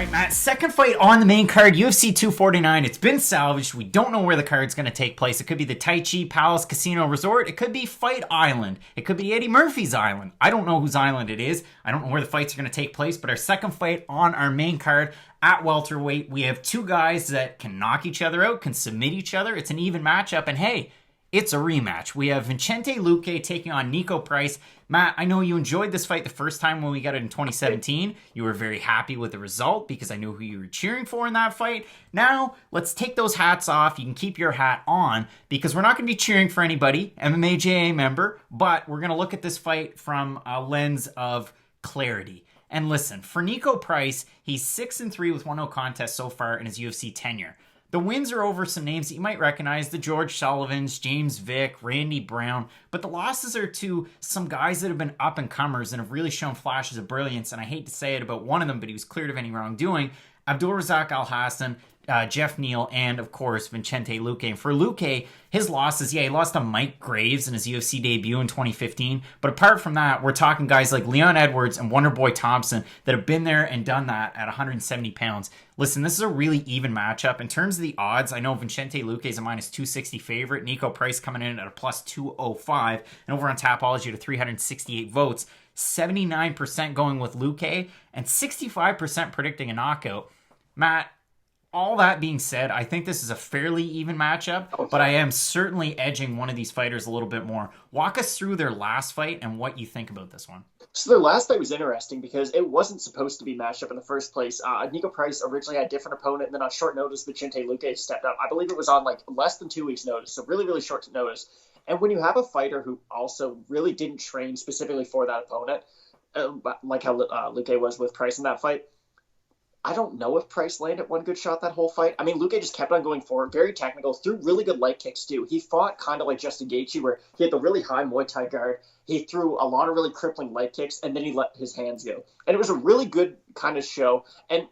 right, Matt, second fight on the main card, UFC 249. It's been salvaged. We don't know where the card's going to take place. It could be the Tachi Palace Casino Resort. It could be Fight Island. It could be Eddie Murphy's Island. I don't know whose island it is. I don't know where the fights are going to take place, but our second fight on our main card at welterweight, we have two guys that can knock each other out, can submit each other. It's an even matchup, and hey, it's a rematch. We have Vincente Luque taking on Niko Price. Matt, I know you enjoyed this fight the first time when we got it in 2017. You were very happy with the result because I knew who you were cheering for in that fight. Now, let's take those hats off. You can keep your hat on because we're not going to be cheering for anybody, MMA member, but we're going to look at this fight from a lens of clarity. And listen, for Niko Price, he's 6-3 with 1-0 contest so far in his UFC tenure. The wins are over some names that you might recognize, the George Sullivans, James Vick, Randy Brown, but the losses are to some guys that have been up-and-comers and have really shown flashes of brilliance, and I hate to say it about one of them, but he was cleared of any wrongdoing, Abdulrazak Alhassan, Jeff Neal, and of course Vincente Luque. And for Luque, his losses, he lost to Mike Graves in his UFC debut in 2015. But apart from that, we're talking guys like Leon Edwards and Wonderboy Thompson that have been there and done that at 170 pounds. Listen, this is a really even matchup. In terms of the odds, I know Vincente Luque is a minus 260 favorite. Niko Price coming in at a plus 205. And over on Tapology to 368 votes. 79% going with Luque and 65% predicting a knockout. Matt, all that being said, I think this is a fairly even matchup, but I am certainly edging one of these fighters a little bit more. Walk us through their last fight and what you think about this one. So their last fight was interesting because it wasn't supposed to be matched up in the first place. Niko Price originally had a different opponent, and then on short notice, Vincente Luque stepped up. I believe it was on like less than 2 weeks' notice, so really, really short notice. And when you have a fighter who also really didn't train specifically for that opponent, like how Luque was with Price in that fight, I don't know if Price landed one good shot that whole fight. I mean, Luque just kept on going forward, very technical, threw really good leg kicks too. He fought kind of like Justin Gaethje, where he had the really high Muay Thai guard. He threw a lot of really crippling leg kicks, and then he let his hands go. And it was a really good kind of show. And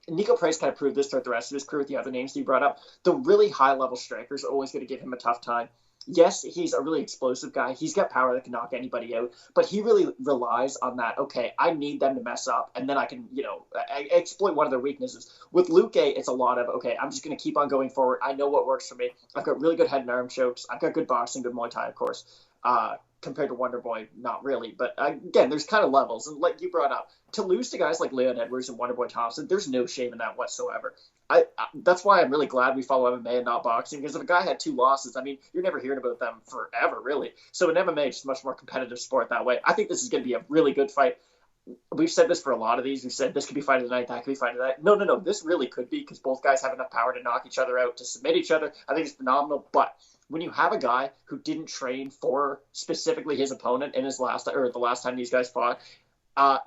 Niko Price kind of proved this throughout the rest of his career with the other names that you brought up. The really high-level strikers are always going to give him a tough time. Yes, he's a really explosive guy. He's got power that can knock anybody out, but he really relies on that. Okay, I need them to mess up, and then I can, exploit one of their weaknesses. With Luque, it's a lot of, okay, I'm just going to keep on going forward. I know what works for me. I've got really good head and arm chokes. I've got good boxing, good Muay Thai, of course. Compared to Wonderboy, not really. But again, there's kind of levels. And like you brought up, to lose to guys like Leon Edwards and Wonderboy Thompson, there's no shame in that whatsoever. That's why I'm really glad we follow MMA and not boxing, because if a guy had 2 losses, I mean, you're never hearing about them forever, really. So in MMA, it's a much more competitive sport that way. I think this is going to be a really good fight. We've said this for a lot of these. We've said this could be fight of the night, that could be fight of the night. No. This really could be, because both guys have enough power to knock each other out, to submit each other. I think it's phenomenal. But when you have a guy who didn't train for specifically his opponent in the last time these guys fought,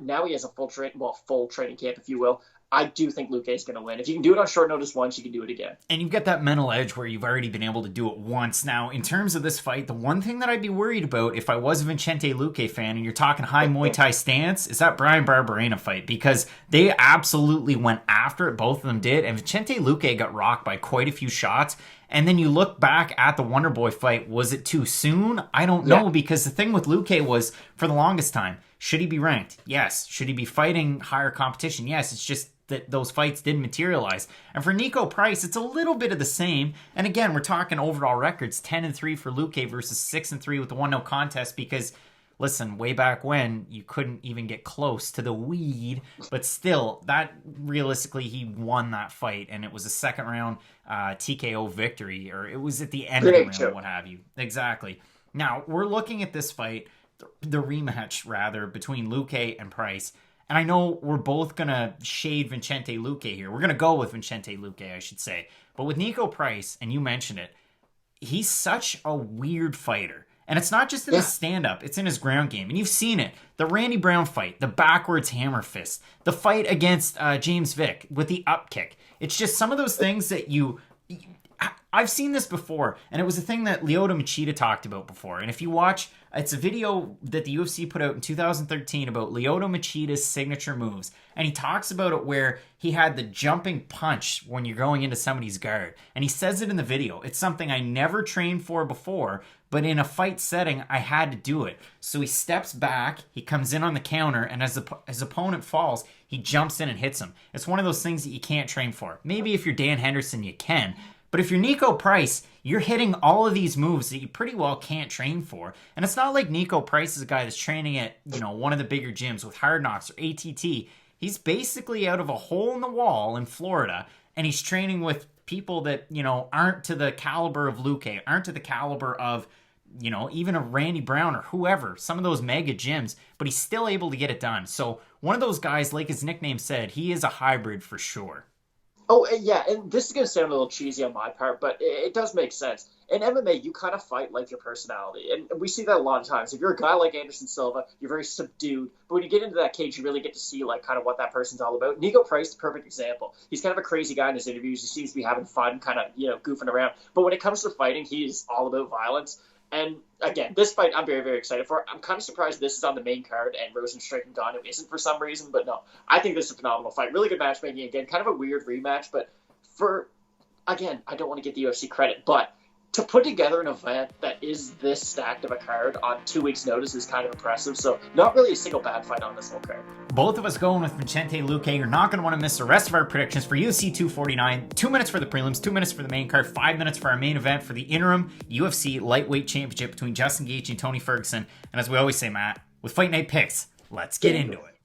now he has a full training camp, if you will. I do think Luque is going to win. If you can do it on short notice once, you can do it again. And you've got that mental edge where you've already been able to do it once. Now, in terms of this fight, the one thing that I'd be worried about if I was a Vincente Luque fan and you're talking high Muay Thai stance is that Brian Barberena fight, because they absolutely went after it. Both of them did. And Vincente Luque got rocked by quite a few shots. And then you look back at the Wonderboy fight, was it too soon? I don't know, because the thing with Luque was, for the longest time, should he be ranked? Yes. Should he be fighting higher competition? Yes. It's just that those fights didn't materialize. And for Niko Price, it's a little bit of the same. And again, we're talking overall records, 10-3 for Luque versus 6-3 with the 1-0 contest, because listen, way back when, you couldn't even get close to the weed, but still, that realistically, he won that fight, and it was a second round TKO victory, or it was at the end of the round, what have you. Exactly. Now, we're looking at this fight, the rematch, rather, between Luque and Price. And I know we're both going to shade Vincente Luque here. We're going to go with Vincente Luque, I should say. But with Niko Price, and you mentioned it, he's such a weird fighter. And it's not just in his stand-up, it's in his ground game. And you've seen it. The Randy Brown fight, the backwards hammer fist, the fight against James Vick with the up kick. It's just some of those things that I've seen this before, and it was a thing that Lyoto Machida talked about before. And if you watch, it's a video that the UFC put out in 2013 about Lyoto Machida's signature moves. And he talks about it where he had the jumping punch when you're going into somebody's guard. And he says it in the video. It's something I never trained for before, but in a fight setting, I had to do it. So he steps back, he comes in on the counter, and as his opponent falls, he jumps in and hits him. It's one of those things that you can't train for. Maybe if you're Dan Henderson, you can. But if you're Niko Price, you're hitting all of these moves that you pretty well can't train for. And it's not like Niko Price is a guy that's training at, one of the bigger gyms with Hard Knocks or ATT. He's basically out of a hole in the wall in Florida, and he's training with people that, aren't to the caliber of Luque, aren't to the caliber of, even a Randy Brown or whoever, some of those mega gyms, but he's still able to get it done. So one of those guys, like his nickname said, he is a hybrid for sure. Oh, yeah, and this is going to sound a little cheesy on my part, but it does make sense. In MMA, you kind of fight like your personality, and we see that a lot of times. If you're a guy like Anderson Silva, you're very subdued, but when you get into that cage, you really get to see like kind of what that person's all about. Niko Price, the perfect example. He's kind of a crazy guy in his interviews. He seems to be having fun, kind of, goofing around. But when it comes to fighting, he's all about violence. And again, this fight I'm very, very excited for. I'm kind of surprised this is on the main card and Rosenstruck and Ngannou isn't for some reason, but no, I think this is a phenomenal fight. Really good matchmaking again, kind of a weird rematch, but again, I don't want to get the UFC credit, but to put together an event that is this stacked of a card on 2 weeks' notice is kind of impressive. So not really a single bad fight on this whole card. Both of us going with Vincente Luque. You're not going to want to miss the rest of our predictions for UFC 249. 2 minutes for the prelims, 2 minutes for the main card, 5 minutes for our main event for the interim UFC lightweight championship between Justin Gaethje and Tony Ferguson. And as we always say, Matt, with Fight Night picks, let's get into it.